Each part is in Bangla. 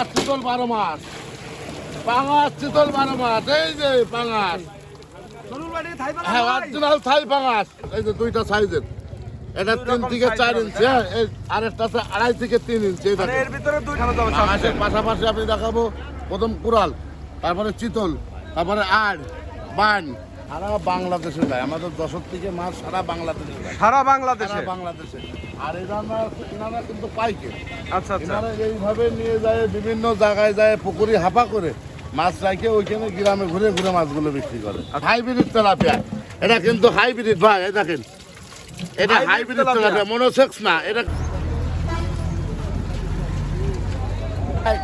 পাঙাশ চিতল 12 মাস, পাঙাশ চিতল 12 মাস। এই যে পাঙাশ, হ্যাঁ অরিজিনাল থাই পাঙাশ। এই যে দুইটা সাইজের, এটা 3 থেকে 4 ইঞ্চি, হ্যাঁ আরেকটা আছে 2.5 থেকে 3 ইঞ্চি। এর ভিতরে দুইটা পাঙাশের পাশাপাশি আমি দেখাবো প্রথম কুড়াল, তারপরে চিতল, তারপরে আড়, বান। সারা বাংলাদেশে যায় আমাদের যশোর থেকে মাছ, সারা বাংলাদেশে যায়, সারা বাংলাদেশে। সারা বাংলাদেশে। আর এনারা কিন্তু পাইকে, আচ্ছা আচ্ছা, এনারা এইভাবে নিয়ে যায়, বিভিন্ন জায়গায় যায়, পুকুরি হাপা করে মাছ রাখে, ওইখানে গ্রামে ঘুরে ঘুরে মাছগুলো বিক্রি করে। হাইব্রিড তেলাপিয়া, এটা কিন্তু হাইব্রিড ভাই, এই দেখেন এটা হাইব্রিড তেলাপিয়া, মনোসেক্স না। এটা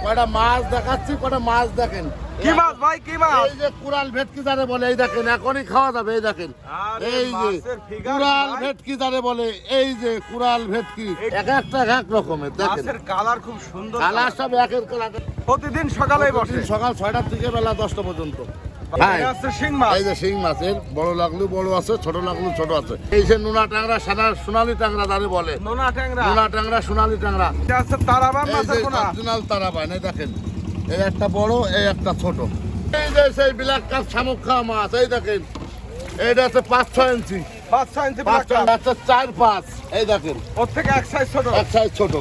কয়টা মাছ দেখাচ্ছি, কয়টা মাছ দেখেন। কি মাছ ভাই, কি মাছ? এই যে কুড়াল ভেটকি যারে বলে, এই দেখেন এখনই খাওয়া যাবে। এই দেখেন এই যে কুড়াল ভেটকি যারে বলে, এই যে কুড়াল ভেটকি, এক একটা এক রকমের। দেখেন মাছের কালার খুব সুন্দর, কালার সব একের কালার। প্রতিদিন সকালেই বসে, সকাল 6টা থেকে বেলা 10টা পর্যন্ত। এটা হচ্ছে শিং মাছ। এই যে শিং মাছের বড় লাগলো বড় আছে, ছোট লাগলো ছোট আছে। এই যে নোনা ট্যাংরা, সাদা সোনালী ট্যাংরা যারে বলে, নোনা ট্যাংরা, নোনা ট্যাংরা, সোনালী ট্যাংরা। এটা হচ্ছে তারাবান এই মাছের যে পোনা। অরিজিনাল তারাবাইন। এই দেখেন এই একটা বড়, এই একটা ছোট। এই যে সেই ব্ল্যাক কাপ শামুক খাওয়া মাছ, এই দেখেন এইটা আছে 5-6 ইঞ্চি, 5-6 ইঞ্চি 4-5। এই দেখেন ওর থেকে এক সাইজ ছোট। এক সাইজ ছোট।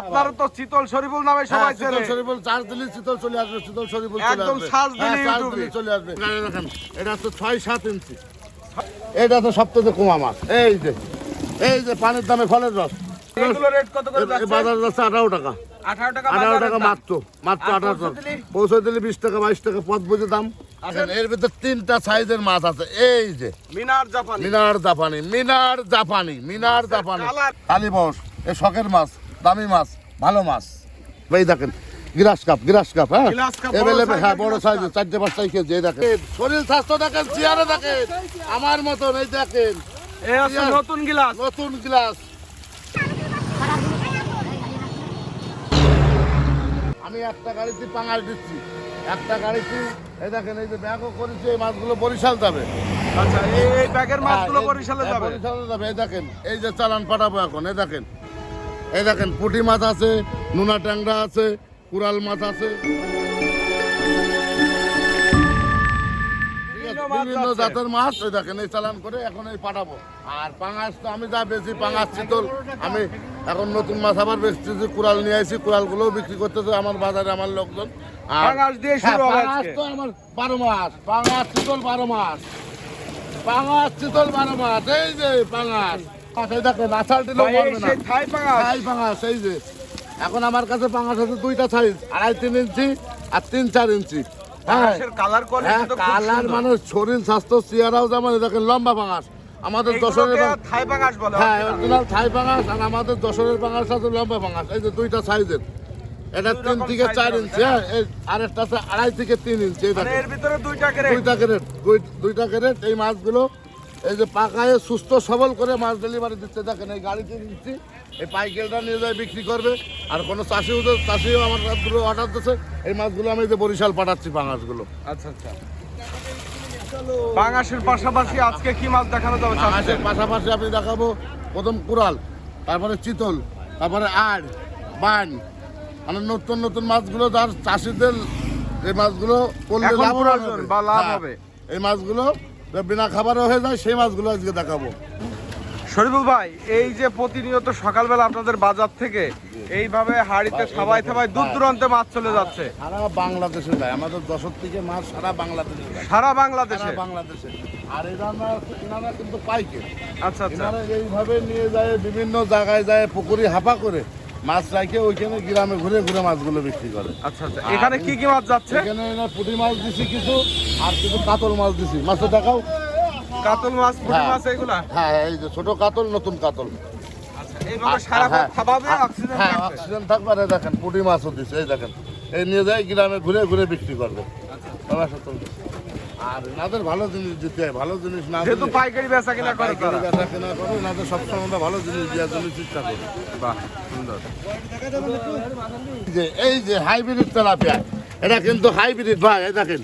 আপনার তো চিতল শরীফুল নামে সবাই চেনে। চিতল শরীফুল, চার্জ দিলে চিতল চলে আসবে, চিতল শরীফুল একদম সার্চ দিলে ইউটিউবে চলে আসবে। দেখেন এটা হচ্ছে 6-7 ইঞ্চি। এটা তো সবথেকে কমা মাছ। এই যে পানির দামে ফলের রস, এগুলো রেট কত করে যাচ্ছে? বাজার যাচ্ছে 18 টাকা। 18 টাকা 18 টাকা বাজারে মাত্র, মাত্র আর 18 পৌঁছে টাকা। দিলে? পৌঁছে দিলে 20 টাকা 22 টাকা পথ বুঝে দাম। এর ভিতর 3টা সাইজের মাছ আছে। এই যে মিনার জাপানি, মিনার জাপানি, মিনার জাপানি, মিনার জাপানি, কালার। কালীবস। এই শখের মাছ, দামি মাছ, ভালো মাছ। এই দেখেন গ্রাস কাপ, গ্রাস কাপ, হ্যাঁ গ্লাস কাপ, বড় এভেলেবেল, হ্যাঁ সাইজের বড় গ্লাস সাইজের 4-5 কেজি। এই দেখেন শরীর স্বাস্থ্য দেখেন, চেয়ারে দেখেন আমার মতন। এই দেখেন এই হচ্ছে নতুন গিলাস। নতুন গ্লাস। আমি একটা গাড়িতে পাঙাশ দিচ্ছি, একটা গাড়িতে। এই দেখেন এই যে ব্যাগও করেছি, এই মাছগুলো বরিশাল যাবে। আচ্ছা, এই ব্যাগের মাছগুলো হ্যাঁ, বরিশালে যাবে। বরিশালে যাবে। এই দেখেন এই যে চালান পাঠাবো এখন। এই দেখেন এই দেখেন পুঁটি মাছ আছে, নোনা ট্যাংরা আছে, কুড়াল মাছ আছে, বিভিন্ন জাতের মাছ। এই দেখেন এই চালান করে এখন এই পাঠাবো। আর পাঙাশ তো আমি যা বেশি, পাঙাশ চিতল আমি এখন নতুন মাছ আবার বেচতেছি, কুড়াল নিয়ে আসি, কুড়ালগুলোও বিক্রি করতেছে আমার বাজারে আমার লোকজন। আর পাঙাশ দিয়ে শুরু হবে পাঙাশ আজকে। তো আমার 12 মাস, পাঙাশ চিতল 12 মাস, পাঙাশ চিতল 12 মাস। এই যে পাঙাশ, এই দেখেন আছাল দিলেও ভাই, পারবে না। সেই থাই পাঙাশ। থাই পাঙাশ। এই যে এখন আমার কাছে পাঙাশ আছে 2টা সাইজ, 2.5-3 ইঞ্চি আর 3-4 ইঞ্চি। হ্যাঁ পাঙাশের কালার কোয়ালিটি তো খুব কালার সুন্দর। মানে শরীর স্বাস্থ্য চেহারাও যেমন। এই দেখেন লম্বা পাঙাশ, আমাদের যশোরের এগুলোকে থাই পাঙাশ বলে। হ্যাঁ অরিজিনাল থাই পাঙাশ। আর আমাদের যশোরের পাঙাশ আছে লম্বা পাঙাশ। এই যে 2টা সাইজের, এটা 3 থেকে 4 ইঞ্চি, হ্যাঁ আরেকটা আছে 2.5 থেকে 3 ইঞ্চি। এই মানে দেখেন এর ভিতরে দুইটা করে। 2টা ক্যারেট, 2টা ক্যারেট। এই মাছগুলো এই যে পাকায় সুস্থ সবল করে মাছ ডেলিভারি দিচ্ছে। দেখেন এই গাড়িতে দিচ্ছি, এই পাইকেলটা নিয়ে যায় বিক্রি করবে। আর কোনো চাষিও আমার মাছগুলো অর্ডার দিচ্ছে, এই মাছগুলো আমি যে বরিশাল পাঠাচ্ছি পাঙাশগুলো। আচ্ছা আচ্ছা, পাঙাশের পাশাপাশি আজকে কি মাছ দেখানো যাবে? পাঙাশের পাশাপাশি আমি দেখাবো প্রথম কুড়াল, তারপরে চিতল, তারপরে আড়, বান। মানে নতুন নতুন মাছগুলো যার চাষিদের এই মাছগুলো করলে এখন লাভ প্রয়োজন বা লাভ হ্যাঁ, হবে। এই মাছগুলো বিনা খাবারও হয়ে যায়, সেই মাছগুলো আজকে দেখাবো। শরীফুল ভাই, এই যে প্রতিনিয়ত সকালবেলা আপনাদের বাজার থেকে এইভাবে হাড়িতে থাবায় থাবায় দূর দূরান্তে মাছ চলে যাচ্ছে, সারা বাংলাদেশে যায় আমাদের যশোর থেকে মাছ, সারা বাংলাদেশে যায়, সারা বাংলাদেশে। সারা বাংলাদেশে। আর এনারা কিন্তু পাইকে, আচ্ছা আচ্ছা, এনারা এইভাবে নিয়ে যায়, বিভিন্ন জায়গায় যায়, পুকুরি হাপা করে মাছ রাখে, ওইখানে গ্রামে ঘুরে ঘুরে মাছগুলো বিক্রি করে। আচ্ছা আচ্ছা। এখানে কি কি মাছ যাচ্ছে? এখানে পুঁটি মাছ দিছি কিছু, আর কিছু কাতল মাছ দিছি। মাছটা দেখাও। কাতল মাছ, পুঁটি হ্যাঁ। মাছ, এগুলা। হ্যাঁ এই যে ছোট কাতল, নতুন কাতল। আচ্ছা, এইভাবে সারাক্ষণ খাবাবে, অক্সিজেন হ্যাঁ থাকবে। অক্সিজেন থাকবে। আর এই দেখেন পুঁটি মাছও দিছে। এই দেখেন এই নিয়ে যায় গ্রামে ঘুরে ঘুরে বিক্রি করবে। আর এনাদের ভালো জিনিস দিতে হয়, ভালো জিনিস না যেহেতু দিলে- পাইকারি বেচা কিনা করে পাইকারি তারা। বেচা কেনা করে, এনাদের সবসময় আমরা ভালো জিনিস দেওয়ার জন্য চেষ্টা করি। বাহ, সুন্দর। এই যে হাইব্রিড তেলাপিয়া, এটা কিন্তু হাইব্রিড ভাই। এই দেখেন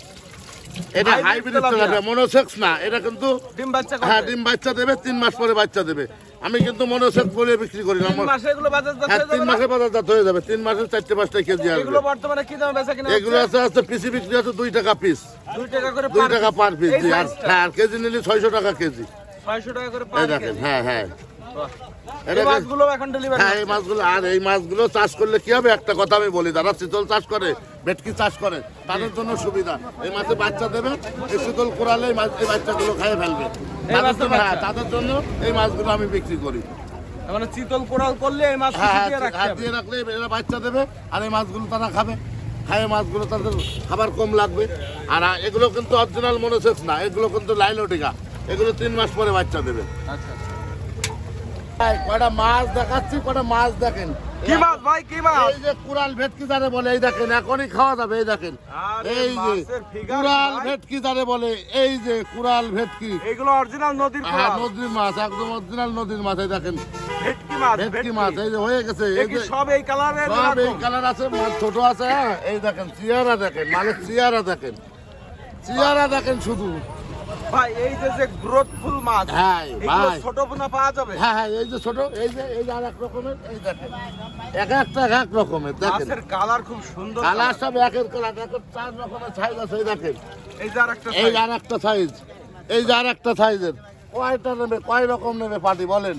এটা Hybrid hybrid tilapia. Tilapia, monosex না। এটা কিন্তু ডিম বাচ্চা হ্যাঁ করে। ডিম বাচ্চা দেবে, 3 মাস পরে বাচ্চা দেবে। আমি কিন্তু মনোসেট বলে বিক্রি করি না। 3 মাসে এগুলো বাজারজাত হ্যাঁ, হয়ে 3 যাবে না? মাসে বাজারজাত হয়ে যাবে। 3 মাসে 4-5টা কেজি আসবে। এগুলো বর্তমানে কি দামে বেচা কিনা এগুলো হচ্ছে? আছে পিসি বিক্রি আছে 2 টাকা পিস, 2 টাকা করে 2 টাকা পার পিস। এই আর size টা? হ্যাঁ, আর কেজি নিলে 600 টাকা কেজি। 600 টাকা করে এই পার দেখেন, কেজি। হ্যাঁ হ্যাঁ বাহ। এটা এই মাছগুলো এখন ডেলিভারি হ্যাঁ, এই মাছগুলো আর এই মাছগুলো চাষ করলে কি হবে একটা কথা আমি বলি, যারা চিতল চাষ করে, ভেটকি চাষ করে, তাদের জন্য সুবিধা। এই মাছে বাচ্চা দেবে, এই চিতল কোরালে এই বাচ্চাগুলো খেয়ে ফেলবে। তাদের মাছের জন্য হ্যাঁ, বাচ্চা? তাদের জন্য এই মাছগুলো আমি বিক্রি করি। মানে চিতল কোরাল করলে এই মাছ হ্যাঁ, দিয়ে রাখতে হাত হবে। দিয়ে রাখলে এরা বাচ্চা দেবে, আর এই মাছগুলো তারা খাবে। খায় মাছগুলো তাদের খাবার কম লাগবে। আর এগুলো কিন্তু অরিজিনাল মনোসেস না, এগুলো কিন্তু লাইলোটিকা। এগুলো 3 মাস পরে বাচ্চা দেবে। আচ্ছা আচ্ছা। ভাই, কয়টা মাছ দেখাচ্ছি, কয়টা মাছ দেখেন। কি মাছ ভাই, কি মাছ? এই যে কুরাল ভেটকি যারে বলে, এই দেখেন এখনই খাওয়া যাবে। এই দেখেন, আরে এই যে মাছের figure কুরাল ভাই। ভেটকি যারে বলে, এই যে কুরাল ভেটকি। এগুলো অরিজিনাল নদীর হ্যাঁ, কোরাল। নদীর মাছ, একদম অরিজিনাল নদীর মাছ। এই দেখেন ভেটকি মাছ, ভেটকি মাছ, এই যে হয়ে গেছে। এ এই কি যে সব এই কালারের সব এই এরকম? কালার আছে, মাছ ছোট আছে। হ্যাঁ, এই দেখেন চেয়ারা দেখেন, মালের চেয়ারা দেখেন, চেয়ারা দেখেন শুধু। ভাই এই যে গ্রোথফুল মাছ, হ্যাঁ, এগুলো ভাই। ছোট পোনা পাওয়া যাবে? হ্যাঁ হ্যাঁ, এই যে ছোট, এই যে আর এক রকমের। এই দেখেন এক একটা এক এক রকমের দেখেন। মাছের কালার খুব সুন্দর। কালার সব একের কালার, একের 4 রকমের সাইজ আছে। এই দেখেন, এই যে আরেকটা এই size। আর একটা সাইজ, এই যে আর একটা সাইজের। কয়টা নেবে, কয় রকম নেবে পার্টি বলেন?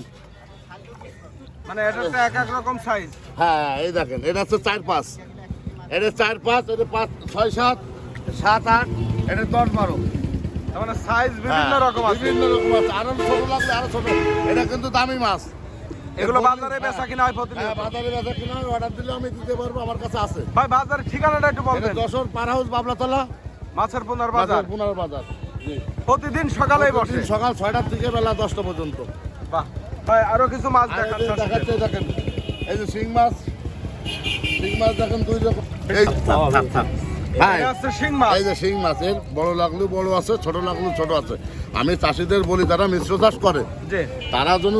মানে এটা তো এক এক রকম সাইজ। হ্যাঁ, এই দেখেন এটা হচ্ছে 4-5, এটা 4-5, এটা 5-6-7, 7-8, এটা 10-12। তার মানে সাইজ বিভিন্ন রকম আছে। বিভিন্ন রকম আছে, আরো ছোট লাগলে আরো ছোট। এটা কিন্তু দামি মাছ। এগুলো এর বাজারে বেচা কিনা হয় হ্যাঁ, প্রতিদিন? বাজারে বেচা কিনা অর্ডার দিলে আমি দিতে পারবো, আমার কাছে আছে। ভাই বাজারের ঠিকানাটা একটু এটা বলবেন। যশোর পার হাউস, বাবলাতলা মাছের পোনার বাজার পুনর বাজার। জি। প্রতিদিন সকালেই বসে। প্রতিদিন সকাল 6টা থেকে বেলা 10টা পর্যন্ত। বাহ। ভাই আরো কিছু মাছ আর দেখান। এই যে দেখাচ্ছে, দেখেন এই যে শিং মাছ, শিং মাছ দেখেন 2 রকম। এই ভাই, এটা হচ্ছে শিং মাছ। এই যে শিং মাছের বড় লাগলেও বড় আছে, ছোট লাগলেও ছোট আছে। আমি চাষিদের বলি, যারা মিশ্র চাষ করে, জি। তারা যেন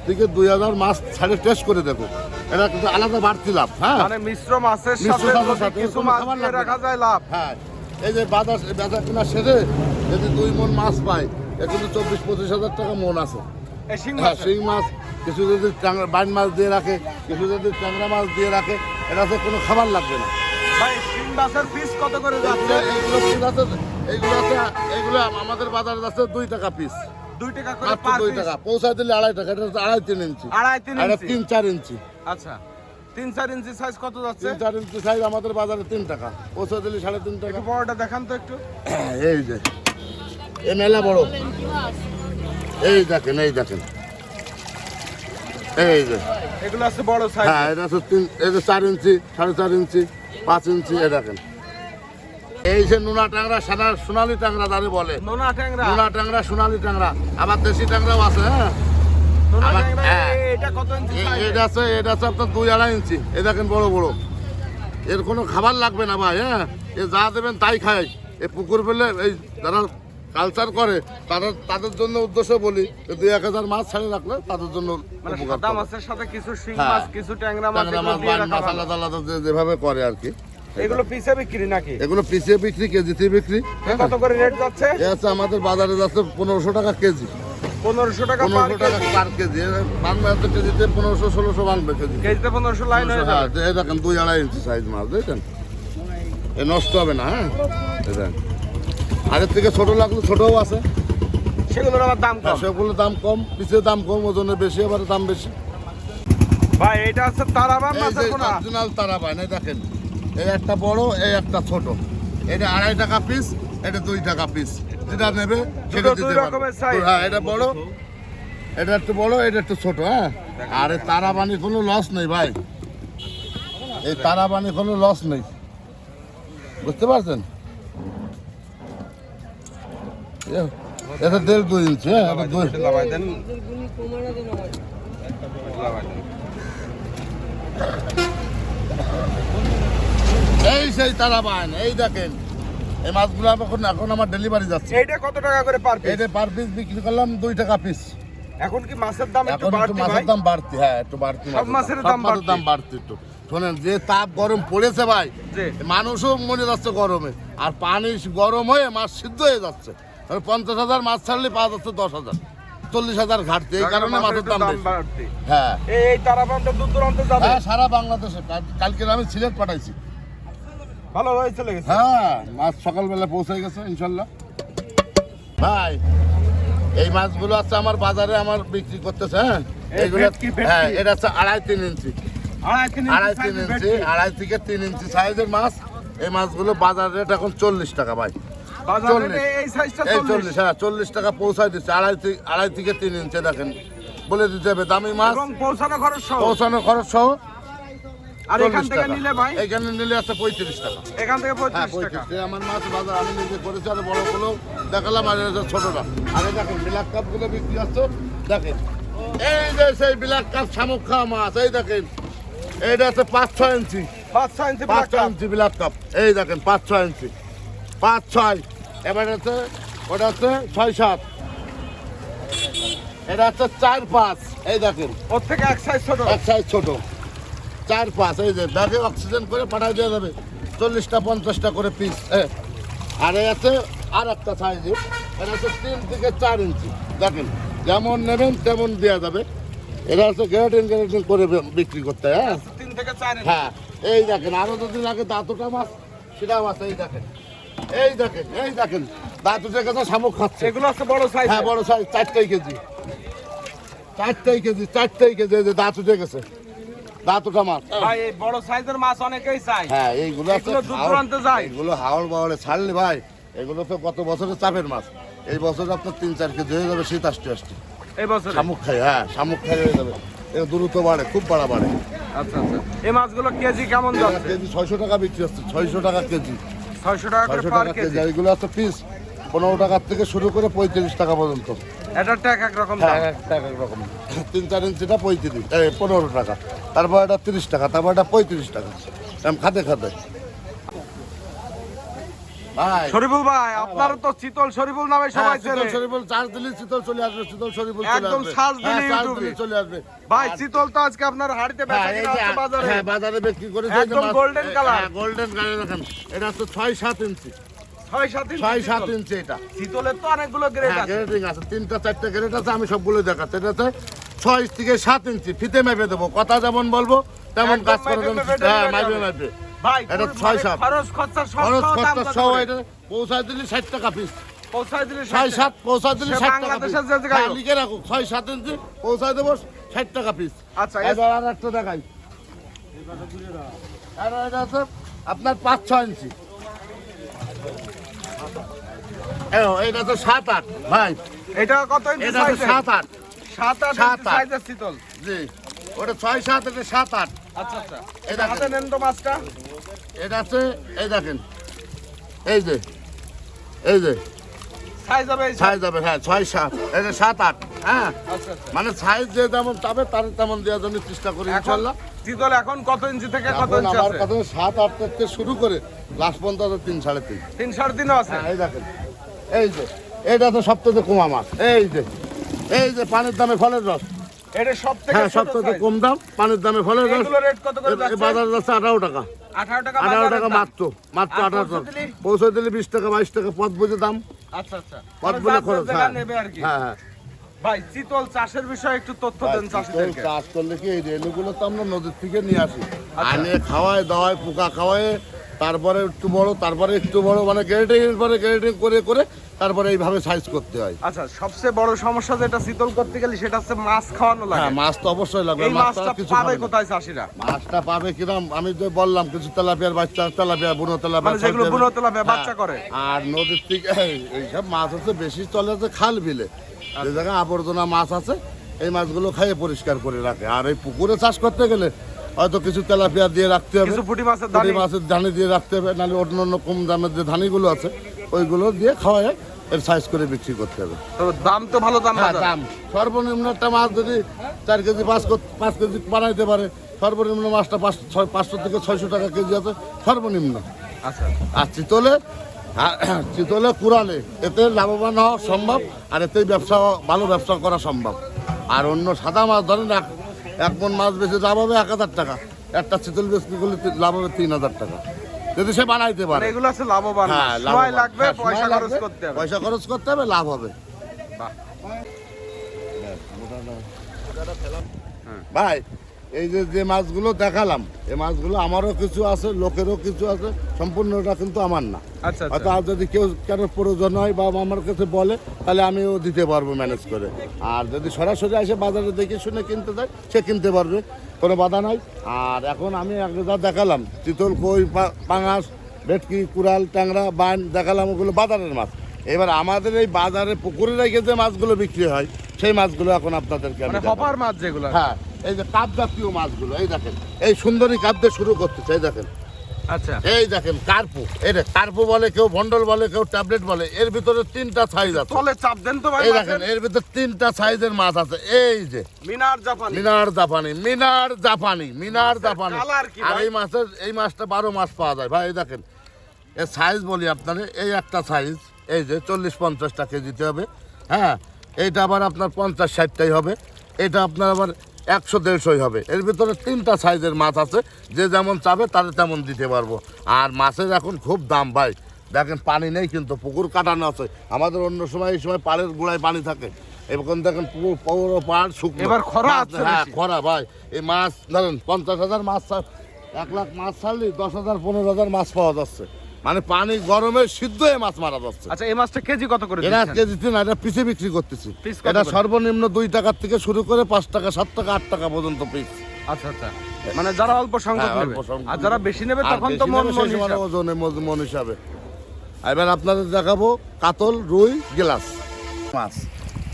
থেকে 2000 মাছ ছাড়ে টেস্ট করে দেখো। এটা কিন্তু আলাদা বাড়তি লাভ। হ্যাঁ, মানে মিশ্র মাছের মিশ্র সাথে মাছের যদি সাথে কিছু কোনো মাছ খাবার দিয়ে লাগবে রাখা না। যায় লাভ। হ্যাঁ, এই যে বাজার বেচা কিনা সেরে যদি 2 মণ মাছ পায়, এ কিন্তু 24-25 হাজার টাকা মন আছে। এই শিং হ্যাঁ, মাছ। শিং মাছ কিছু যদি বাইন মাছ দিয়ে রাখে, কিছু যদি ট্যাংরা মাছ দিয়ে রাখে, এটা তো কোনো খাবার লাগবে না। ভাই শিং মাছের পিস কত করে যাচ্ছে? এইগুলো পিস আছে, এইগুলো আমাদের বাজারে যাচ্ছে 2 টাকা পিস, 2 টাকা করে মাত্র পার 2 পিস। টাকা। পৌঁছায় দিলে 2.5 টাকা। এটা হচ্ছে 2.5-3 ইঞ্চি, 2.5-3 এটা ইঞ্চি। 3-4 ইঞ্চি। আচ্ছা 3-4 ইঞ্চি সাইজ কত যাচ্ছে? 3-4 ইঞ্চি সাইজ আমাদের বাজারে 3 টাকা, পৌঁছে দিলে 3.5 টাকা। একটু বড়টা দেখান তো একটু। এই যে এই মেলা বড়, এই দেখেন, এই দেখেন, এই যে এগুলো আছে বড় সাইজ। হ্যাঁ, এটা হচ্ছে এই যে 4 ইঞ্চি, 4.5 ইঞ্চি, 5 ইঞ্চি। এই দেখেন, এই যে নোনা ট্যাংরা, সাদা সোনালি ট্যাংরা যারে বলে, নোনা ট্যাংরা। নোনা ট্যাংরা, সোনালি ট্যাংরা, আবার দেশি ট্যাংরাও আছে। হ্যাঁ, নোনা আবার- ট্যাংরা হ্যাঁ। এটা কত ইঞ্চি সাইজ? এটা আছে আপনার 2-2.5 ইঞ্চি। এই দেখেন বড় বড়, এর কোনো খাবার লাগবে না ভাই। হ্যাঁ, এ যা দেবেন তাই খায়। এই পুকুর ফেলে এই যারা কালচার করে, তাদের জন্য উদ্দেশ্য বলি, 2-1000 মাছ ছাড়ে রাখলে তাদের জন্য মানে উপকার সাদা পাবে। মাছের সাথে কিছু শিং হ্যাঁ। মাছ, কিছু ট্যাংরা মাছ ট্যাংরা এগুলো মাছ, দিয়ে বাইন রাখা মাছ ভালো। আলাদা আলাদা যেভাবে করে আর কি। এগুলো পিসে বিক্রি নাকি? এগুলো পিছিয়ে বিক্রি, কেজিতে বিক্রি। হ্যাঁ, কত করে রেট যাচ্ছে? এ আছে আমাদের বাজারে যাচ্ছে 1500 টাকা কেজি, 1500 টাকা পার 1500 টাকা কেজি। পার কেজি। বাংলা হচ্ছে কেজিতে 1500-1600 বাংবে কেজি। কেজিতে 1500 লাইন হয়ে হ্যাঁ, যাবে। এই দেখেন 2-2.5 ইঞ্চি সাইজ মাছ, দেখেন এ নষ্ট হবে না। হ্যাঁ, দেখেন আগের থেকে ছোট লাগলে ছোটও আছে। সেগুলোর আবার দাম হ্যাঁ, কম। সেগুলো দাম কম, পিছিয়ে দাম কম, ওজনে বেশি, আবার দাম বেশি। ভাই এটা আছে তারাবান এই মাছের যে পোনা। অরিজিনাল তারা পায় না, দেখেন এই একটা বড়, এই একটা ছোট। এটা 2.5 টাকা পিস, এটা 2 টাকা পিস। যেটা নেবে সেটা দুটো দুই দিতে পারবে। রকমের size। হ্যাঁ, এটা বড়, এটা একটু বড়, এটা একটু ছোট। হ্যাঁ, আর এই তারাবানি কোনো লস নেই ভাই, এই তারাবানি কোনো লস নেই, বুঝতে পারছেন? এটা 1.5-2 ইঞ্চি। হ্যাঁ, এটা 2। লাগাই দেন। লাগাই দেন। এই সেই তারাবান, এই দেখেন এই মাছগুলো এখন আমার ডেলিভারি যাচ্ছে। এইটা কত টাকা করে পার পিস? এটা পার পিস বিক্রি করলাম 2 টাকা পিস। এখন কি মাছের দাম একটু এখন একটু বাড়তি ভাই? মাছের দাম বাড়তি। হ্যাঁ, একটু বাড়তি। সব মাছের দাম বাড়তি। দাম বাড়তি একটু। শোনেন, যে তাপ গরম পড়েছে ভাই, জি। মানুষও মরে যাচ্ছে গরমে, আর পানি গরম হয়ে মাছ সিদ্ধ হয়ে যাচ্ছে। 50,000 মাছ ছাড়লে পাওয়া যাচ্ছে 10,000, 40,000 ঘাটতি, এই কারণে মাছের একটু দাম বেশি। বাড়তি। হ্যাঁ এই তারাবান্ধা দূর দূরান্তে যাবে। হ্যাঁ সারা বাংলাদেশে কালকে আমি সিলেট পাঠাইছি। ভালো হয়ে চলে গেছে। হ্যাঁ মাছ সকালবেলা পৌঁছে গেছে ইনশাল্লাহ। ভাই এই মাছগুলো আছে আমার বাজারে আমার বিক্রি করতেছে। হ্যাঁ এইগুলো ভেটকি, ভেটকি। হ্যাঁ এটা হচ্ছে 2.5-3 ইঞ্চি, 2.5-3 ইঞ্চি, 2.5 থেকে 3 ইঞ্চি সাইজের মাছ। এই মাছগুলো বাজার রেট এখন 40 টাকা ভাই। বাজারে 40 এই সাইজটা এই 40 40, হ্যাঁ 40 টাকা পৌঁছায় দিচ্ছে। 2.5 থেকে 3 ইঞ্চি দেখেন, বলে দিতে হবে দামি মাছ, এবং পৌঁছানো খরচ সহ। পৌঁছানো খরচ সহ আর এখান 40 থেকে টাকা। নিলে ভাই, এখানে নিলে আছে 35 টাকা। এখান থেকে হ্যাঁ 35 টাকা। 35 আমার মাছ বাজার আমি নিজে করেছি, আর বড় গুলো দেখালাম, আর এটা ছোটটা। আর এই দেখেন ব্ল্যাক কাপ গুলো বিক্রি আছে দেখেন, এই যে সেই ব্ল্যাক কাপ শামুক খাওয়া মাছ, এই দেখেন এইটা আছে 5-6 ইঞ্চি, 5-6 ইঞ্চি 5-6 ইঞ্চি ব্ল্যাক কাপ, এই দেখেন 5-6 ইঞ্চি, 5-6। এবার আছে ওটা আছে 6-7, এটা হচ্ছে 4-5, এই দেখেন ওর থেকে এক সাইজ ছোট। এক সাইজ ছোট, 4-5। এই যে ব্যাগে অক্সিজেন করে পাঠাই দেওয়া যাবে, 40টা 50টা করে পিস। আর এই আছে আর একটা সাইজে, এটা হচ্ছে 3 থেকে 4 ইঞ্চি। দেখেন যেমন নেবেন তেমন দেওয়া যাবে। এটা হচ্ছে গ্রেডিং করে বিক্রি করতে হয়। হ্যাঁ 3 থেকে 4 ইঞ্চি। হ্যাঁ এই দেখেন আরো যদি লাগে দাঁতটা মাছ, সেটা মাছ, এই দেখেন, এই দেখেন, এই দেখেন দাঁত উঠে গেছে, শামুক খাচ্ছে। এগুলো আছে বড় সাইজ। হ্যাঁ বড় সাইজ, 4টাই কেজি, 4টাই কেজি, 4টাই কেজি। এই যে দাঁত উঠে গেছে, দাঁত ওঠা মাছ। ভাই এই বড় সাইজের মাছ অনেকেই চায়। হ্যাঁ এইগুলো এগুলো দূর দূরান্তে যায়। এগুলো হাওড় বাওড়ে ছাড়লে ভাই, এগুলো তো গত বছরের চাপের মাছ। এই বছর আপনার 3-4 কেজি হয়ে যাবে, শীত আসতে আসতে। এই বছর। শামুক খাই, হ্যাঁ শামুক খাই হয়ে যাবে। এটা দ্রুত বাড়ে, খুব বাড়া বাড়ে। আচ্ছা আচ্ছা। এই মাছগুলো কেজি কেমন যাচ্ছে? কেজি 600 টাকা বিক্রি হচ্ছে, 600 টাকা কেজি, 600 টাকা করে 600 পার টাকা কেজি। কেজি। এইগুলো আছে পিস 15 টাকার থেকে শুরু করে 35 টাকা পর্যন্ত। এটার ট্যাগ এক রকম দাম। হ্যাঁ এক টাকা রকম, 3-4 ইঞ্চিটা 15 টাকা, তারপর এটা 30 টাকা, তারপর এটা 35 টাকা, এরকম খাতে খাতে। ভাই শরীফুল ভাই, আপনারও তো চিতল শরীফুল নামে সবাই চেনে। শরীফুল চার্জ দিলে শীতল চলে আসবে, শীতল শরীফুল চলে একদম আসবে। search দিলে হ্যাঁ, search YouTube-এ। দিলে চলে আসবে। ভাই চিতল তো আজকে আপনার হাড়িতে হ্যাঁ, বেচা এই কিনা যে হচ্ছে বাজারে। হ্যাঁ, বাজারে বিক্রি করে একদম golden color। গোল্ডেন কালার দেখেন, এটা হচ্ছে 6-7 ইঞ্চি, 6-7 ইঞ্চি 6-7 চিতল। ইঞ্চি এটা। চিতলের তো অনেকগুলো গ্রেড হ্যাঁ আছে। গ্রেডিং আছে, 3-4টা গ্রেড আছে, আমি সবগুলো দেখাচ্ছি। এটা হচ্ছে 6 থেকে 7 ইঞ্চি, ফিতে মেপে দেবো, কথা যেমন বলবো তেমন একদম কাজ করে মেপে দেবেন। মেপে হ্যাঁ delivery মাইপে হবে। মাইপে। ভাই এটা পুরো 6-7 খরচ খরচা সব খরচ সহ দাম খরচা কত সহ করে? এটা পৌঁছায় দিলে 60 টাকা পিস, পৌঁছায় দিলে 6-7 পৌঁছায় দিলে সে 60 টাকা পিস। বাংলাদেশের যে জায়গায় হ্যাঁ, হোক। লিখে রাখো 6-7 ইঞ্চি পৌঁছায় দেবো 60 টাকা পিস। আচ্ছা, এবার আর একটা দেখাই, আর এটা আছে আপনার 5-6 ইঞ্চি, এটা তো 7-8 ভাই, এটা কত ইঞ্চি এটা তো সাইজের? 7-8 7-8 7-8 ইঞ্চি সাইজের চিতল। জি, ওটা 6-7, এটা 7-8। আচ্ছা আচ্ছা। এই এটা দেখেন। হাতে নেন তো মাছটা। এটা আছে, এই দেখেন, এই যে, এই যে সাইজ হবে এই সাইজ হবে, হ্যাঁ 6-7, এটা 7-8। হ্যাঁ আচ্ছা আচ্ছা। মানে সাইজ যে যেমন পাবে তার তেমন দেওয়ার জন্য চেষ্টা করি এখন ইনশাল্লাহ। চিতল এখন কত ইঞ্চি থেকে কত এখন ইঞ্চি আমার আছে? কাছে 7-8 থেকে শুরু করে লাস্ট পর্যন্ত আছে 3-3.5। 3-3.5 আছে। হ্যাঁ এই দেখেন, এই যে এটা তো সবথেকে কমা মাছ, এই যে পানির দামে ফলের রস। এটা সব থেকে হ্যাঁ ছোট সবথেকে size। কম দাম পানির দামে ফলের রস। এগুলো রেট কত করে এ যাচ্ছে? বাজার যাচ্ছে 18 টাকা, 18 টাকা 18 বাজারের টাকা দাম। মাত্র, মাত্র আর 18 পৌঁছে টাকা। দিলি? পৌঁছে দিলে 20 টাকা 22 টাকা পথ বুঝে দাম, আচ্ছা আচ্ছা। পথ মানে বলে যার খরচ। জায়গা হ্যাঁ নেবে আর কি। হ্যাঁ হ্যাঁ। ভাই চিতল চাষের বিষয়ে একটু তথ্য দেন চাষীদেরকে। চাষ করলে কি এই রেলুগুলো তো আমরা নদীর থেকে নিয়ে আসি, আচ্ছা। আনে খাওয়াই দাওয়াই পোকা খাওয়াই, তারপরে একটু বড়, তারপরে একটু বড়, মানে গ্রেডিং এর পরে গ্রেডিং করে করে তারপরে এইভাবে সাইজ করতে হয়। আচ্ছা, সবচেয়ে বড় সমস্যা যেটা চিতল করতে গেলে সেটা হচ্ছে মাছ খাওয়ানো লাগে। হ্যাঁ মাছ তো অবশ্যই লাগবে, এই মাছ মাছটা ছাড়া কিছু পাবে খাবে না। কোথায় চাষীরা? মাছটা পাবে কিরম, আমি তো বললাম কিছু তেলাপিয়ার বাচ্চা, তেলাপিয়া বুনো তেলাপিয়া, মানে যেগুলো সব বুনো দেবে। তেলাপিয়া বাচ্চা হ্যাঁ, করে। আর নদীর থেকে এইসব মাছ হচ্ছে বেশি চলে হচ্ছে খাল বিলে, যে জায়গায় আবর্জনা মাছ আছে এই মাছগুলো খাইয়ে পরিষ্কার করে রাখে। আর এই পুকুরে চাষ করতে গেলে হয়তো কিছু তেলাপিয়া দিয়ে রাখতে হবে, কিছু পুঁটি মাছের পুঁটি দানি। মাছের ধানি দিয়ে রাখতে হবে, নাহলে অন্য অন্য কম দামের যে ধানিগুলো আছে ওইগুলো দিয়ে খাওয়ায় এর সাইজ করে বিক্রি করতে হবে। তো দাম তো ভালো দাম হ্যাঁ বাজারে। দাম সর্বনিম্ন একটা মাছ যদি 4 কেজি 5 কেজি বানাইতে পারে, সর্বনিম্ন মাছটা 500 থেকে 600 টাকা কেজি আছে সর্বনিম্ন। আচ্ছা। আর চিতলে কুড়ালে এতে লাভবান হওয়া সম্ভব, আর এতে ব্যবসা, ভালো ব্যবসা করা সম্ভব। আর অন্য সাদা মাছ ধরেন এক মন মাছ বেশি লাভ হবে 1000 টাকা, একটা চিতল বিক্রি করলে লাভ হবে 3000 টাকা যদি সে বানাইতে পারে। মানে এগুলো আছে লাভবান। হ্যাঁ সময় লাভবান। লাগবে, হ্যাঁ, পয়সা সময় খরচ লাগবে, করতে হবে। পয়সা খরচ করতে হবে, লাভ হবে। বাহ। ভাই এই যে যে মাছগুলো দেখালাম এই মাছগুলো আমারও কিছু আছে, লোকেরও কিছু আছে, সম্পূর্ণটা কিন্তু আমার না। আচ্ছা হয়তো আর যদি কেউ কেন প্রয়োজন হয় বা আমার কাছে বলে তাহলে আমিও দিতে পারবো ম্যানেজ করে। আর যদি সরাসরি এসে বাজারে দেখে শুনে কিনতে যায় সে কিনতে পারবে, কোনো বাধা নাই। আর এখন আমি আগে যা দেখালাম চিতল, কই, পাঙাশ, ভেটকি, কুড়াল, ট্যাংরা, বাইন দেখালাম, ওগুলো বাজারের মাছ। এবার আমাদের এই বাজারে পুকুরে রেখে যে মাছগুলো বিক্রি হয় সেই মাছগুলো এখন আপনাদেরকে আমি মানে দেখাবো। হপার মাছ যেগুলো। হ্যাঁ, এই যে কাপ জাতীয় মাছগুলো, এই দেখেন এই সুন্দরী কাপ দিয়ে শুরু করতেছে, এই দেখেন, আচ্ছা এই দেখেন কার্পু, এটা কার্পু বলে, কেউ ভন্ডল বলে, কেউ ট্যাবলেট বলে। এর ভিতরে 3টা সাইজ আছে। তলে চাপ দেন তো ভাই। এই দেখেন এর ভিতরে 3টা সাইজের মাছ আছে। এই যে মিনার জাপানি, মিনার জাপানি, মিনার জাপানি, মিনার জাপানি। কালার কি আর ভাই? এই মাছের এই মাছটা 12 মাস পাওয়া যায় ভাই। এই দেখেন এর সাইজ বলি আপনারে, এই একটা সাইজ এই যে 40-50টা কেজিতে হবে। হ্যাঁ, এইটা আবার আপনার 50-60টাই হবে, এটা আপনার আবার 100-150 হবে। এর ভিতরে 3টা সাইজের মাছ আছে, যে যেমন চাবে তাদের তেমন দিতে পারবো। আর মাছের এখন খুব দাম ভাই। দেখেন পানি নেই কিন্তু পুকুর কাটানো আছে। আমাদের অন্য সময় এই সময় পাড়ের গোড়ায় পানি থাকে, এখন দেখেন পুকুর পুরো পাড় শুকনো। এবার খরা মাছ, আছে হ্যাঁ বেশি। খরা ভাই। এই মাছ ধরেন 50,000 মাছ 1 লাখ মাছ ছাড়লি 10,000-15,000 মাছ পাওয়া যাচ্ছে। মানে পানি গরমে সিদ্ধ হয়ে মাছ মারা যাচ্ছে। আচ্ছা এই মাছটা কেজি কত করে এরা দিচ্ছেন? কেজিতে না, এটা পিসে বিক্রি করতেছি। পিস কত এটা করে? সর্বনিম্ন 2 টাকার থেকে শুরু করে 5 টাকা, 7 টাকা, 8 টাকা পর্যন্ত পিস। আচ্ছা আচ্ছা, মানে যারা অল্প সংখ্যক হ্যাঁ, নেবে, অল্প সংখ্যক আর যারা বেশি নেবে আর তখন বেশি তো মন নেবে মন সেই সময় হিসাব। ওজনে মন হিসাবে। এবার আপনাদের দেখাবো কাতল, রুই, গেলাস মাছ,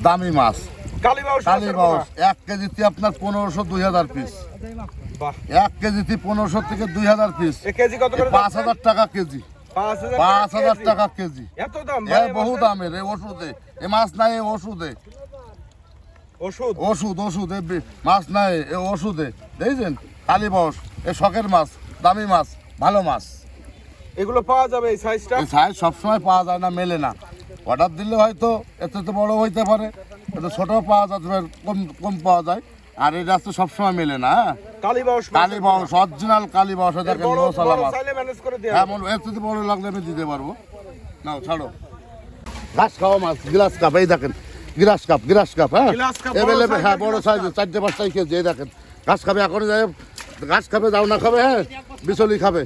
দামি মাছ। কালীবাউস কালীবাউস 1 কেজিতে আপনার 1500-2000 পিস। বাহ, 1 কেজিতে 1500 থেকে 2000 পিস। এ কেজি কত করে? 5000 টাকা কেজি। 5000 টাকা কেজি। এত দাম এ ভাই? বহু দামের এই ওষুধে। এ মাছ নাই, এ ওষুধে। ওষুধ? ওষুধ মাছ নাই, এ ওষুধে। দেখছেন কালীবাউস, এ শখের মাছ, দামি মাছ, ভালো মাছ। এগুলো পাওয়া যাবে এই সাইজটা? এই সাইজ সবসময় পাওয়া যায় না, মেলে না। অর্ডার দিলে হয়তো এত তো বড় হইতে পারে, এত ছোটও পাওয়া যাচ্ছে, কম পাওয়া যায়। আর এটা তো সবসময় মেলে না। হ্যাঁ, কালীবাউস কালীবাউস, অরিজিনাল কালীবাউস। দেখেন মশলা মাছ। চাইলে ম্যানেজ করে দেয়া হ্যাঁ, এর থেকে বড় লাগলে আমি দিতে পারবো। নাও ছাড়ো। ঘাস খাওয়া মাছ, গ্লাস কাপ, এই দেখেন গ্লাস কাপ, হ্যাঁ গ্লাস কাপ, বড় এভেলেবেল, হ্যাঁ size-এর বড় গ্লাস সাইজের 4-5টাই কেজি। এই দেখেন ঘাস খাবে, এখন যায় ঘাস খাবে, দাও না খাবে, হ্যাঁ বিচলি খাবে।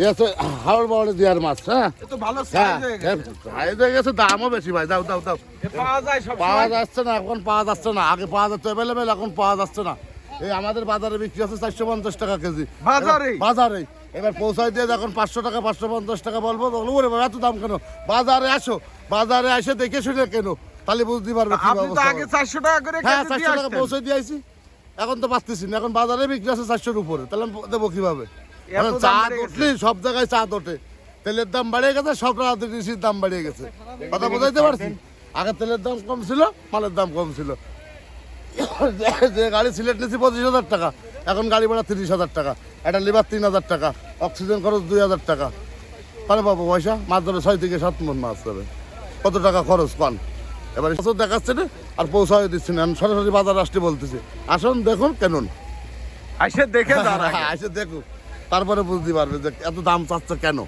এ আছে হাওড় বাওড়ে দেওয়ার মাছ। হ্যাঁ এ তো ভালো হ্যাঁ, সাইজ হয়ে গেছে। সাইজ হয়ে গেছে, দামও বেশি ভাই। দাও দাও দাও। এ পাওয়া যায় সব পাওয়া সময়? যাচ্ছে না এখন, পাওয়া যাচ্ছে না। আগে পাওয়া যাচ্ছে অ্যাভেলেবেল, এখন পাওয়া যাচ্ছে না। এই আমাদের বাজারে বিক্রি আছে 450 টাকা কেজি। বাজারেই? বাজারে এবার পৌঁছায় দিয়ে যখন 500 টাকা 550 টাকা বলবো, তখন ওরে বাবা এত দাম কেন? বাজারে আসো, বাজারে এসে দেখে শুনে কেন, তাহলে বুঝতে পারবে কি আপনি তো অবস্থা। আগে 400 টাকা করে হ্যাঁ, কেজি 400 দিয়ে টাকা আসতেন। পৌঁছে দিয়ে আইছি, এখন তো পাচ্ছি না। এখন বাজারে বিক্রি আছে 400-র উপরে, তাহলে আমি দেবো কিভাবে? এত এখন দাম চা বেড়ে গেছে। উঠলি সব জায়গায় চা ওঠে, তেলের দাম বাড়িয়ে গেছে, সব রাজনীতির দাম বাড়িয়ে গেছে। কথা বোঝাইতে পারছি? আগে তেলের দাম কম ছিল, মালের দাম কম ছিল। যে গাড়ি সিলেট নিয়েছি 25,000 টাকা, এখন গাড়ি ভাড়া 30,000 টাকা, একটা লিভার 3,000 টাকা, অক্সিজেন খরচ 2,000 টাকা। তাহলে পাবো পয়সা, মাছ ধরে 6 থেকে 7 মণ মাছ ধরে, কত টাকা খরচ পান? এবার বছর দেখাচ্ছে না আর পৌঁছায় দিচ্ছি না, আমি সরাসরি বাজার আসতে বলতেছি। আসুন দেখুন কেনুন, আইসে দেখে দাঁড়া। এসে দেখুন, তারপরে বুঝতে পারবে যে এত দাম চাচ্ছে কেন।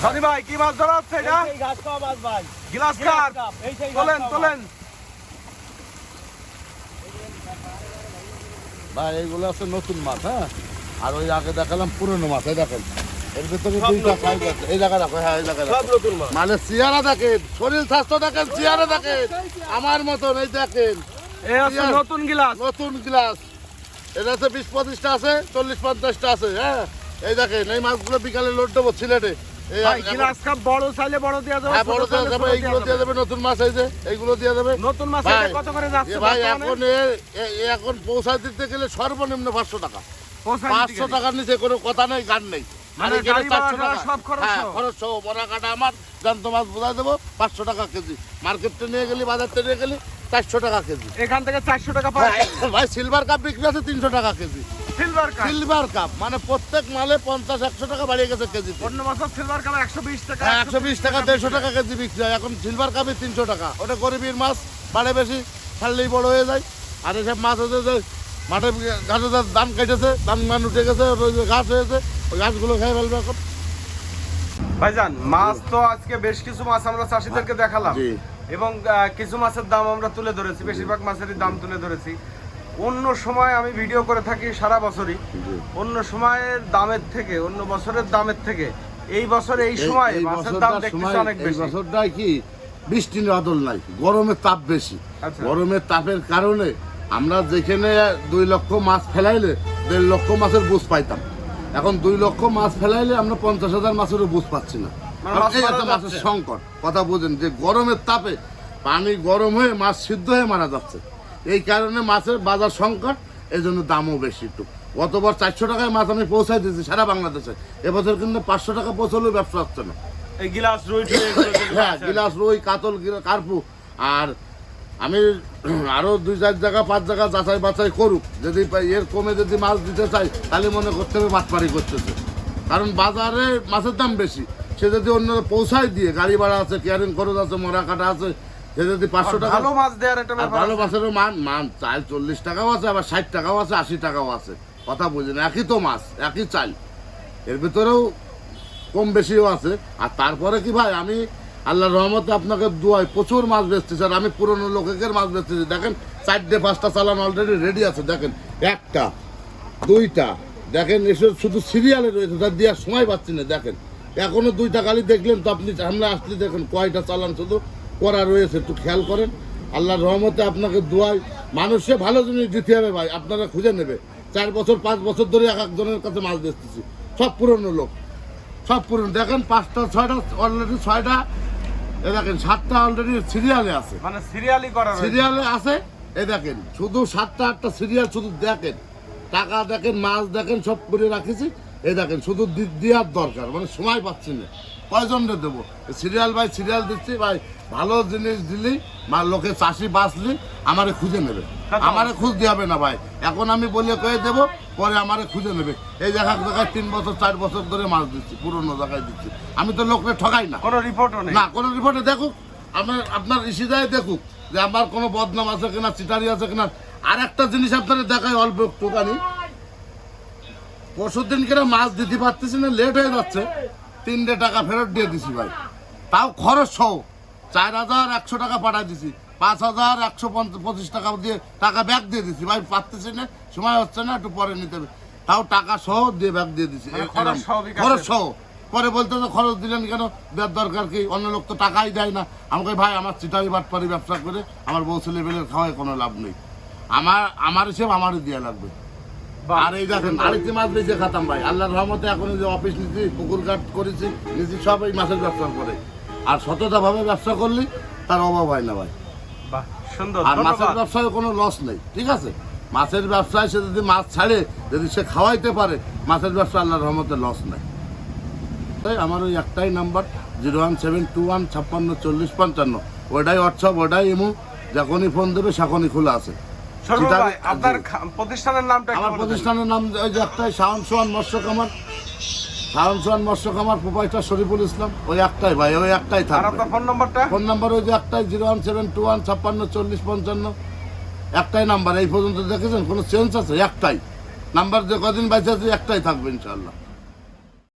সনি ভাই কি মাছ ধরা হচ্ছে এটা? Glass cup. তোলেন তোলেন। ভাই এইগুলো আছে নতুন মাছ। হ্যাঁ, আর ওই আগে দেখালাম পুরনো মাছ। এই দেখেন এর ভিতরে 2টা সাইজ আছে। এই জায়গা রাখো, হ্যাঁ এই জায়গা রাখো। সব নতুন মাছ। মানে চেহারা দেখেন, শরীর স্বাস্থ্য দেখেন, চেহারা দেখেন আমার মতন। এই দেখেন এই হচ্ছে নতুন গ্লাস। নতুন গ্লাস, এটা আছে 20-25টা আছে, 40-50টা আছে। হ্যাঁ, এই দেখেন এই মাছগুলো বিকালে লোড দেবো সিলেটে। এই ভাই গ্লাস কাপ বড় চাইলে বড় দেয়া যাবে, হ্যাঁ, বড় ছোট দেওয়া চাইলে যাবে, ছোট এইগুলো দেয়া দেওয়া যাবে। নতুন মাছ এই যে এইগুলো দেওয়া যাবে। নতুন মাছ ভাই, এটা কত করে যাচ্ছে ভাই বর্তমানে? এখন এখন পৌঁছায় দিতে গেলে সর্বনিম্ন 500 টাকা। পৌঁছায় দিতে 500 গেলে? টাকার নিচে কোনো কথা নেই, গান নেই। মানে আর এখানে গাড়ি 400 ভাড়া টাকা। সব খরচ হ্যাঁ, সহ? খরচ সহ, বড়া কাটা আমার, জ্যান্ত মাছ বোঝাই দেবো 500 টাকা কেজি। মার্কেটে নিয়ে গেলি, বাজারতে নিয়ে গেলি 400 টাকা কেজি। এখান থেকে 400 টাকা পাওয়া যায়। ভাই সিলভার কাপ বিক্রি আছে 300 টাকা KG. Silver cup. Silver cup মানে প্রত্যেক মালে 50-100 টাকা বাড়িয়ে গেছে কেজি। অন্য মাছের সিলভার কাপ 120 টাকা। 120 টাকা 150 টাকা কেজি বিক্রি হয়, এখন সিলভার কাপে 300 টাকা। ওটা গরিবের মাছ, বাড়ে বেশি, ছাড়লেই বড় হয়ে যায়। আর এসব মাছ হচ্ছে যে মাঠে ঘাসে ধান কেটেছে, ধান উঠে গেছে, ওই যে ঘাস হয়েছে, ওই ঘাসগুলো খেয়ে ফেলবে এখন। ভাইজান মাছ তো আজকে বেশ কিছু মাছ আমরা চাষিদেরকে দেখালাম জি। এবং কিছু মাছের দাম আমরা তুলে ধরেছি, বেশিরভাগ মাছেরই দাম তুলে ধরেছি। অন্য সময় আমি ভিডিও করে থাকি সারা বছরই, অন্য সময়ের দামের থেকে, অন্য বছরের দামের থেকে এই বছর এই সময় মাছের দাম দেখতেছি অনেক এই বেশি। বছরটাই কি বৃষ্টির আদল নাই, গরমের তাপ বেশি। আচ্ছা। গরমের তাপের কারণে আমরা যেখানে 2 লক্ষ মাছ ফেলাইলে 1.5 লক্ষ মাছের বুঝ পাইতাম, এখন 2 লক্ষ মাছ ফেলাইলে আমরা 50,000 মাছেরও বুঝ পাচ্ছি না। মানে মাছ এই মারা একটা মাছের যাচ্ছে। সংকট, কথা বোঝেন যে গরমের তাপে পানি গরম হয়ে মাছ সিদ্ধ হয়ে মারা যাচ্ছে। এই কারণে মাছের বাজার সংকট, এই জন্য দামও বেশি একটু। গতবার 400 টাকায় মাছ আমি পৌঁছাই দিয়েছি সারা বাংলাদেশে, এবছর কিন্তু 500 টাকা পৌঁছলেও ব্যবসা হচ্ছে না। এই গিলাস রুই টুই এগুলো যেগুলো হ্যাঁ, আছে। গিলাস রুই কাতল কার্পু। আর আমি আরো 2-4 জায়গা 5 জায়গা যাচাই বাছাই করুক, যদি এর কমে যদি মাছ দিতে চাই তাহলে মনে করতে হবে বাটপাড়ি করতেছে, কারণ বাজারে মাছের দাম বেশি। সে যদি অন্য পৌঁছায় দিয়ে, গাড়ি ভাড়া আছে, কেয়ারিং খরচ আছে, মরা কাটা আছে, সে যদি 500 টাকা, ভালো মাছ দেওয়ার একটা আর ব্যাপার ভালো আছে। মাছেরও মান চাল 40 টাকাও আছে, আবার 60 টাকাও আছে, 80 টাকাও আছে। কথা বুঝেন, একই তো মাছ, একই চাল, এর ভিতরেও কম বেশিও আছে। আর তারপরে কি ভাই, আমি আল্লাহর রহমতে আপনাকে দুয়ায় প্রচুর মাছ বেচতেছি। আর আমি পুরনো লোকের মাছ বেচতেছি। দেখেন 4-5টা চালান অলরেডি রেডি আছে। দেখেন 1টা 2টা, দেখেন এসব শুধু সিরিয়ালে রয়েছে, তার দেওয়ার সময় পাচ্ছি না। দেখেন এখনো 2টা গালি দেখলেন তো আপনি, সামনে আসলে দেখেন কয়টা চালান শুধু করা রয়েছে, একটু খেয়াল করেন। আল্লাহর রহমতে আপনাকে দুয়ায়, মানুষে ভালো জিনিস দিতে হবে ভাই, আপনারা খুঁজে নেবে। 4 বছর 5 বছর ধরে এক একজনের কাছে মাছ বেচতেছি, সব পুরনো লোক, সব পুরনো। দেখেন 5টা 6টা অলরেডি, 6টা, এ দেখেন 7টা অলরেডি সিরিয়ালে আছে, মানে সিরিয়ালি করা রয়েছে। সিরিয়ালে আছে। এ দেখেন শুধু 7টা 8টা সিরিয়াল, শুধু দেখেন টাকা দেখেন, মাছ দেখেন, সব করে রাখেছি। এই দেখেন শুধু দেওয়ার দরকার, মানে সময় পাচ্ছি না, কয়জনকে দেবো। সিরিয়াল বাই সিরিয়াল দিচ্ছি ভাই, ভালো জিনিস দিলেই লোকে চাষি বাঁচলি আমারে খুঁজে নেবে, আমারে খুঁজ দিয়ে হবে না ভাই। এখন আমি বলে কয়ে দেবো, পরে আমারে খুঁজে নেবে। এই জায়গায় 3 বছর 4 বছর ধরে মাছ দিচ্ছি, পুরনো জায়গায় দিচ্ছি। আমি তো লোককে ঠকাই না, কোনো রিপোর্টও নেই। না কোনো রিপোর্টে দেখুক, আপনার ইসিদায় দেখুক যে আমার কোনো বদনাম আছে কিনা, চিটারি আছে কিনা। আর একটা জিনিস আপনারা দেখায় অল্প একটুখানি, পরশুর দিন কিনা মাছ দিতে পারতেছি না, লেট হয়ে যাচ্ছে, 3টে টাকা ফেরত দিয়ে দিছি ভাই, তাও খরচ সহ 4,100 টাকা পাঠাই দিছি, 5,125 টাকা দিয়ে টাকা ব্যাগ দিয়ে দিছি ভাই, পারতেছি না, সময় হচ্ছে না, একটু পরে নিতে হবে, তাও টাকা সহ দিয়ে ব্যাগ দিয়ে দিছি। মানে খরচ সহ বিকাশে? খরচ সহ। পরে বলতে তো খরচ দিলেন কেন, দেওয়ার দরকার কি, অন্য লোক তো টাকাই দেয় না। আমাকে ভাই আমার চিটারি বাটপারি ব্যবসা করে আমার বউ ছেলে বেলের খাওয়ায় কোনো লাভ নেই, আমার হিসেব আমারই দেওয়া লাগবে। বাহ। আর এই দেখেন আরেকটি মাছ বেঁচে খাতাম ভাই, আল্লাহর রহমতে এখন এই যে অফিস নিচ্ছি, পুকুর ঘাট করেছি, নিচ্ছি, সব এই মাছের ব্যবসা করে। আর সততাভাবে ব্যবসা করলে তার অভাব হয় না ভাই। বাহ, সুন্দর, আর মাছের ধন্যবাদ। ব্যবসায় কোনো লস নেই, ঠিক আছে। মাছের ব্যবসায় সে যদি মাছ ছাড়ে, যদি সে খাওয়াইতে পারে, মাছের ব্যবসা আল্লাহর রহমতে লস নেই। তাই আমার ওই একটাই নাম্বার 01721564055, ওটাই হোয়াটসঅ্যাপ, ওটাই ইমো, যখনই ফোন দেবে তখনই খোলা আছে। সরবর চিটারি- ভাই, আপনার প্রতিষ্ঠানের নামটা একটু আমার বলে দেন। প্রতিষ্ঠানের নাম ওই যে একটাই, শাওন সোহান মৎস্য খামার, শাওন সোহান মৎস্য খামার, প্রোপাইটার শরীফুল ইসলাম, ওই একটাই ভাই, ওই একটাই আর থাকবে। আপনার ফোন নম্বরটা? ফোন নাম্বার ওই যে একটাই, 01721564055, একটাই নাম্বার। এই পর্যন্ত দেখেছেন কোনো চেঞ্জ আছে? একটাই নাম্বার, যে কদিন বাইছে আছে একটাই থাকবে ইনশাআল্লাহ।